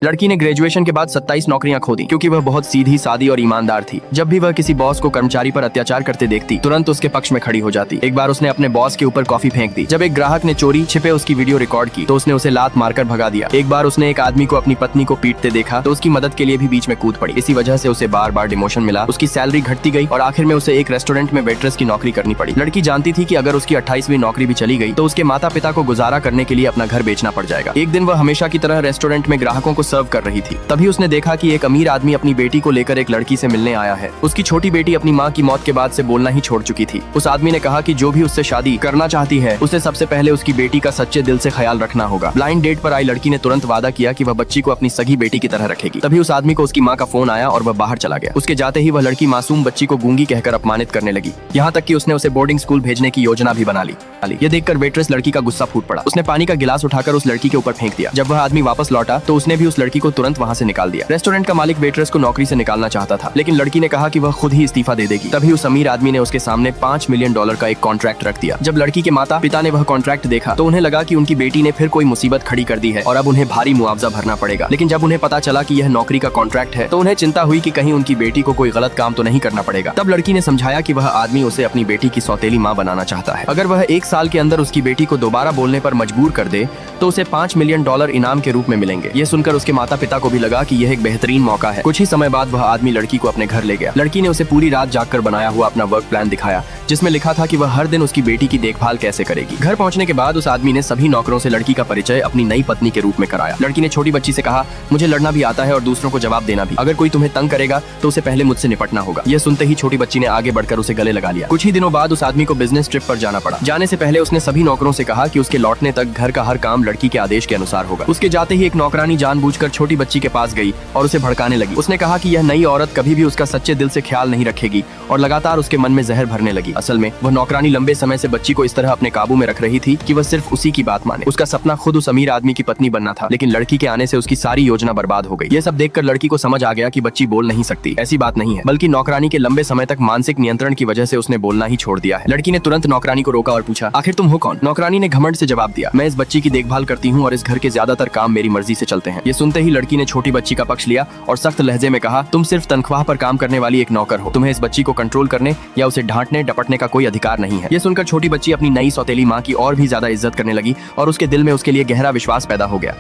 लड़की ने ग्रेजुएशन के बाद 27 नौकरियां खो दी क्योंकि वह बहुत सीधी सादी और ईमानदार थी। जब भी वह किसी बॉस को कर्मचारी पर अत्याचार करते देखती तुरंत उसके पक्ष में खड़ी हो जाती। एक बार उसने अपने बॉस के ऊपर कॉफी फेंक दी। जब एक ग्राहक ने चोरी छिपे उसकी वीडियो रिकॉर्ड की तो उसने उसे लात मारकर भगा दिया। एक बार उसने एक आदमी को अपनी पत्नी को पीटते देखा तो उसकी मदद के लिए भी बीच में कूद पड़ी। इसी वजह से उसे बार बार डिमोशन मिला, उसकी सैलरी घटती गई और आखिर में उसे एक रेस्टोरेंट में वेट्रेस की नौकरी करनी पड़ी। लड़की जानती थी कि अगर उसकी 28वीं नौकरी भी चली गई तो उसके माता पिता को गुजारा करने के लिए अपना घर बेचना पड़ जाएगा। एक दिन वह हमेशा की तरह रेस्टोरेंट में ग्राहकों को सर्व कर रही थी। तभी उसने देखा कि एक अमीर आदमी अपनी बेटी को लेकर एक लड़की से मिलने आया है। उसकी छोटी बेटी अपनी माँ की मौत के बाद से बोलना ही छोड़ चुकी थी। उस आदमी ने कहा कि जो भी उससे शादी करना चाहती है उसे सबसे पहले उसकी बेटी का सच्चे दिल से ख्याल रखना होगा। ब्लाइंड डेट पर आई लड़की ने तुरंत वादा किया कि वह बच्ची को अपनी सगी बेटी की तरह रखेगी। तभी उस आदमी को उसकी माँ का फोन आया और वह बाहर चला गया। उसके जाते ही वह लड़की मासूम बच्ची को गूंगी कहकर अपमानित करने लगी। यहाँ तक कि उसने उसे बोर्डिंग स्कूल भेजने की योजना भी बना ली। ये देखकर वेट्रेस लड़की का गुस्सा फूट पड़ा। उसने पानी का गिलास उठाकर उस लड़की के ऊपर फेंक दिया। जब वह आदमी वापस लौटा तो उसने भी उस लड़की को तुरंत वहाँ से निकाल दिया। रेस्टोरेंट का मालिक वेट्रेस को नौकरी से निकालना चाहता था लेकिन लड़की ने कहा कि वह खुद ही इस्तीफा दे देगी। तभी उस अमीर आदमी ने उसके सामने $5 मिलियन का एक कॉन्ट्रैक्ट रख दिया। जब लड़की के माता पिता ने वह कॉन्ट्रैक्ट देखा तो उन्हें लगा कि उनकी बेटी ने फिर कोई मुसीबत खड़ी कर दी है और अब उन्हें भारी मुआवजा भरना पड़ेगा। लेकिन जब उन्हें पता चला कि यह नौकरी का कॉन्ट्रैक्ट है तो उन्हें चिंता हुई कि कहीं उनकी बेटी को कोई गलत काम तो नहीं करना पड़ेगा। तब लड़की ने समझाया कि वह आदमी उसे अपनी बेटी की सौतेली माँ बनाना चाहता है। अगर वह 1 साल के अंदर उसकी बेटी को दोबारा बोलने पर मजबूर कर दे तो उसे $5 मिलियन इनाम के रूप में मिलेंगे। ये सुनकर उसके माता पिता को भी लगा कि यह एक बेहतरीन मौका है। कुछ ही समय बाद वह आदमी लड़की को अपने घर ले गया। लड़की ने उसे पूरी रात जागकर बनाया हुआ अपना वर्क प्लान दिखाया जिसमें लिखा था कि वह हर दिन उसकी बेटी की देखभाल कैसे करेगी। घर पहुंचने के बाद उस आदमी ने सभी नौकरों से लड़की का परिचय अपनी नई पत्नी के रूप में कराया। लड़की ने छोटी बच्ची से कहा, मुझे लड़ना भी आता है और दूसरों को जवाब देना भी। अगर कोई तुम्हें तंग करेगा तो उसे पहले मुझसे निपटना होगा। यह सुनते ही छोटी बच्ची ने आगे बढ़कर उसे गले लगा लिया। कुछ ही दिनों बाद उस आदमी को बिजनेस ट्रिप पर जाना पड़ा। जाने से पहले उसने सभी नौकरों से कहा कि उसके लौटने तक घर का हर काम लड़की के आदेश के अनुसार होगा। उसके जाते ही एक नौकरानी जानबूझकर छोटी बच्ची के पास गई और उसे भड़काने लगी। उसने कहा कि यह नई औरत कभी भी उसका सच्चे दिल से ख्याल नहीं रखेगी और लगातार उसके मन में जहर भरने लगी। असल में वह नौकरानी लंबे समय से बच्ची को इस तरह अपने काबू में रख रही थी कि वह सिर्फ उसी की बात माने। उसका सपना खुद उस अमीर आदमी की पत्नी बनना था लेकिन लड़की के आने से उसकी सारी योजना बर्बाद हो गई। यह सब देखकर लड़की को समझ आ गया कि बच्ची बोल नहीं सकती। ऐसी बात नहीं है, बल्कि नौकरानी के लंबे समय तक मानसिक नियंत्रण की वजह से उसने बोलना ही छोड़ दिया है। लड़की ने तुरंत नौकरानी को रोका और पूछा, आखिर तुम हो कौन? नौकरानी ने घमंड से जवाब दिया, मैं इस बच्ची की देखभाल करती हूँ और इस घर के ज्यादातर काम मेरी मर्जी से चलते हैं। ये सुनते ही लड़की ने छोटी बच्ची का पक्ष लिया और सख्त लहजे में कहा, तुम सिर्फ तनख्वाह पर काम करने वाली एक नौकर हो। तुम्हें इस बच्ची को कंट्रोल करने या उसे डांटने डपटने का कोई अधिकार नहीं है। ये सुनकर छोटी बच्ची अपनी नई सौतेली माँ की और भी ज्यादा इज्जत करने लगी और उसके दिल में उसके लिए गहरा विश्वास पैदा हो गया।